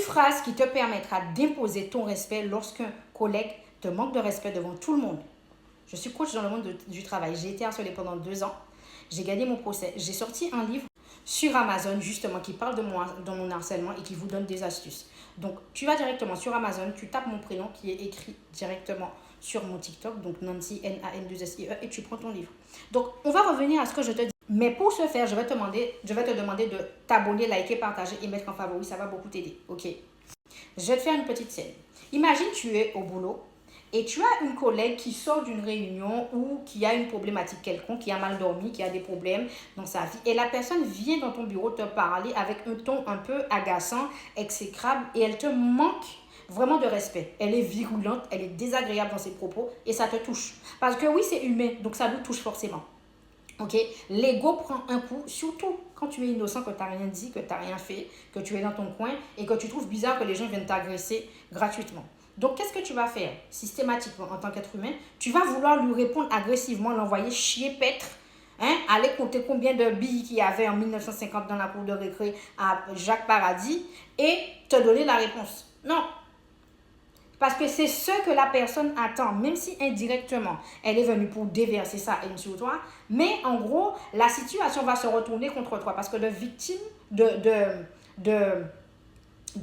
phrase qui te permettra d'imposer ton respect lorsqu'un collègue te manque de respect devant tout le monde. Je suis coach dans le monde du travail. J'ai été harcelée pendant 2 ans. J'ai gagné mon procès. J'ai sorti un livre sur Amazon, justement, qui parle de mon harcèlement et qui vous donne des astuces. Donc, tu vas directement sur Amazon, tu tapes mon prénom qui est écrit directement sur mon TikTok, donc Nancy, N-A-N-2-S-I-E, et tu prends ton livre. Donc, on va revenir à ce que je te dis. Mais pour ce faire, je vais te demander de t'abonner, liker, partager et mettre en favori. Ça va beaucoup t'aider, ok? Je vais te faire une petite scène. Imagine, tu es au boulot et tu as une collègue qui sort d'une réunion ou qui a une problématique quelconque, qui a mal dormi, qui a des problèmes dans sa vie. Et la personne vient dans ton bureau te parler avec un ton un peu agaçant, exécrable, et elle te manque vraiment de respect. Elle est virulente, elle est désagréable dans ses propos et ça te touche. Parce que oui, c'est humain, donc ça nous touche forcément. Ok, l'ego prend un coup, surtout quand tu es innocent, que tu n'as rien dit, que tu n'as rien fait, que tu es dans ton coin et que tu trouves bizarre que les gens viennent t'agresser gratuitement. Donc, qu'est-ce que tu vas faire systématiquement en tant qu'être humain? Tu vas vouloir lui répondre agressivement, l'envoyer chier, paître, aller compter combien de billes qu'il y avait en 1950 dans la cour de récré à Jacques Paradis et te donner la réponse. Non. Parce que c'est ce que la personne attend, même si indirectement, elle est venue pour déverser sa haine sur toi. Mais en gros, la situation va se retourner contre toi. Parce que de victime, de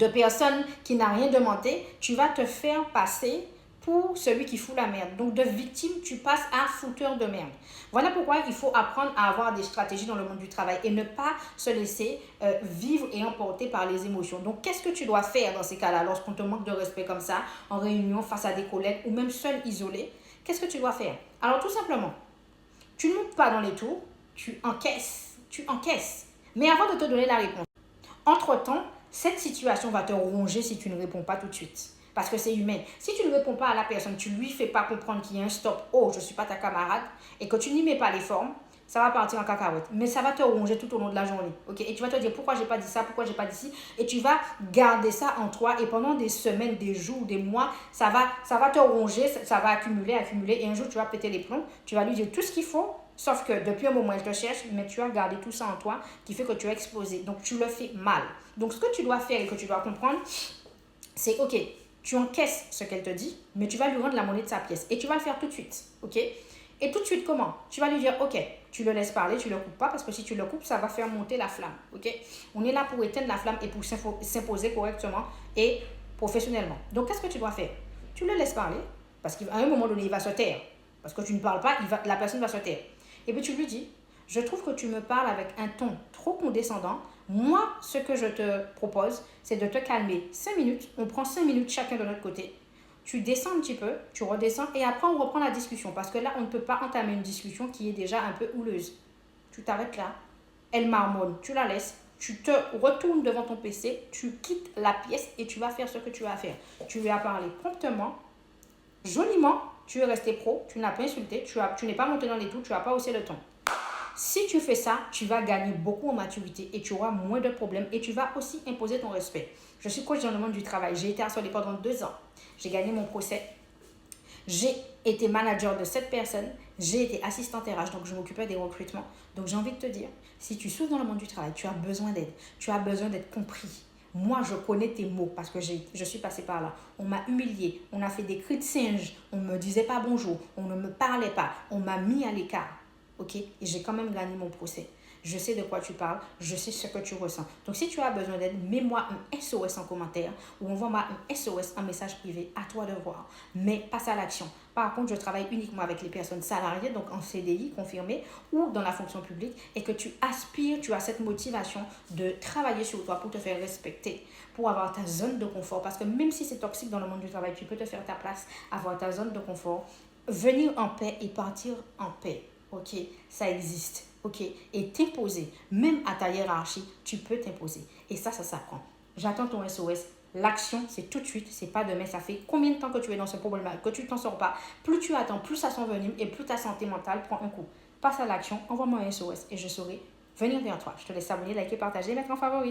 personne qui n'a rien demandé, tu vas te faire passer pour celui qui fout la merde. Donc, de victime, tu passes à fouteur de merde. Voilà pourquoi il faut apprendre à avoir des stratégies dans le monde du travail et ne pas se laisser vivre et emporter par les émotions. Donc, qu'est-ce que tu dois faire dans ces cas-là, lorsqu'on te manque de respect comme ça, en réunion, face à des collègues ou même seul, isolé? Qu'est-ce que tu dois faire? Alors, tout simplement, tu ne montes pas dans les tours, tu encaisses. Mais avant de te donner la réponse, entre-temps, cette situation va te ronger si tu ne réponds pas tout de suite. Parce que c'est humain. Si tu ne réponds pas à la personne, tu ne lui fais pas comprendre qu'il y a un stop, oh, je ne suis pas ta camarade, et que tu n'y mets pas les formes, ça va partir en cacahuète. Mais ça va te ronger tout au long de la journée. Ok? Et tu vas te dire pourquoi j'ai pas dit ça, pourquoi j'ai pas dit ci. Et tu vas garder ça en toi. Et pendant des semaines, des jours, des mois, ça va te ronger, ça va accumuler. Et un jour, tu vas péter les plombs. Tu vas lui dire tout ce qu'il faut. Sauf que depuis un moment, elle te cherche, mais tu as gardé tout ça en toi qui fait que tu as explosé. Donc, tu le fais mal. Donc, ce que tu dois faire et que tu dois comprendre, c'est OK, tu encaisses ce qu'elle te dit, mais tu vas lui rendre la monnaie de sa pièce. Et tu vas le faire tout de suite. OK? Et tout de suite, comment? Tu vas lui dire, OK, tu le laisses parler, tu ne le coupes pas, parce que si tu le coupes, ça va faire monter la flamme. OK? On est là pour éteindre la flamme et pour s'imposer correctement et professionnellement. Donc, qu'est-ce que tu dois faire? Tu le laisses parler, parce qu'à un moment donné, il va se taire. Parce que tu ne parles pas, la personne va se taire. Et puis tu lui dis, je trouve que tu me parles avec un ton trop condescendant. Moi, ce que je te propose, c'est de te calmer 5 minutes. On prend 5 minutes chacun de notre côté. Tu descends un petit peu, tu redescends et après on reprend la discussion. Parce que là, on ne peut pas entamer une discussion qui est déjà un peu houleuse. Tu t'arrêtes là, elle marmonne, tu la laisses. Tu te retournes devant ton PC, tu quittes la pièce et tu vas faire ce que tu as à faire. Tu lui as parlé promptement, joliment. Tu es resté pro, tu n'as pas insulté, tu n'es pas monté dans les tours, tu n'as pas haussé le ton. Si tu fais ça, tu vas gagner beaucoup en maturité et tu auras moins de problèmes et tu vas aussi imposer ton respect. Je suis coach dans le monde du travail. J'ai été harcelée pendant 2 ans. J'ai gagné mon procès. J'ai été manager de 7 personnes. J'ai été assistante RH, donc je m'occupais des recrutements. Donc j'ai envie de te dire, si tu souffres dans le monde du travail, tu as besoin d'aide. Tu as besoin d'être compris. Moi, je connais tes mots parce que je suis passée par là. On m'a humiliée, on a fait des cris de singe, on ne me disait pas bonjour, on ne me parlait pas, on m'a mis à l'écart. Ok? Et j'ai quand même gagné mon procès. Je sais de quoi tu parles, je sais ce que tu ressens. Donc, si tu as besoin d'aide, mets-moi un SOS en commentaire ou envoie-moi un SOS, un message privé, à toi de voir. Mais passe à l'action. Par contre, je travaille uniquement avec les personnes salariées, donc en CDI confirmé ou dans la fonction publique, et que tu aspires, tu as cette motivation de travailler sur toi pour te faire respecter, pour avoir ta zone de confort. Parce que même si c'est toxique dans le monde du travail, tu peux te faire ta place, avoir ta zone de confort, venir en paix et partir en paix. Ok, ça existe. Ok, et t'imposer, même à ta hiérarchie, tu peux t'imposer. Et ça s'apprend. J'attends ton SOS. L'action, c'est tout de suite, c'est pas demain. Ça fait combien de temps que tu es dans ce problème, que tu t'en sors pas? Plus tu attends, plus ça s'envenime et plus ta santé mentale prend un coup. Passe à l'action, envoie-moi un SOS et je saurai venir vers toi. Je te laisse abonner, liker, partager, mettre en favori.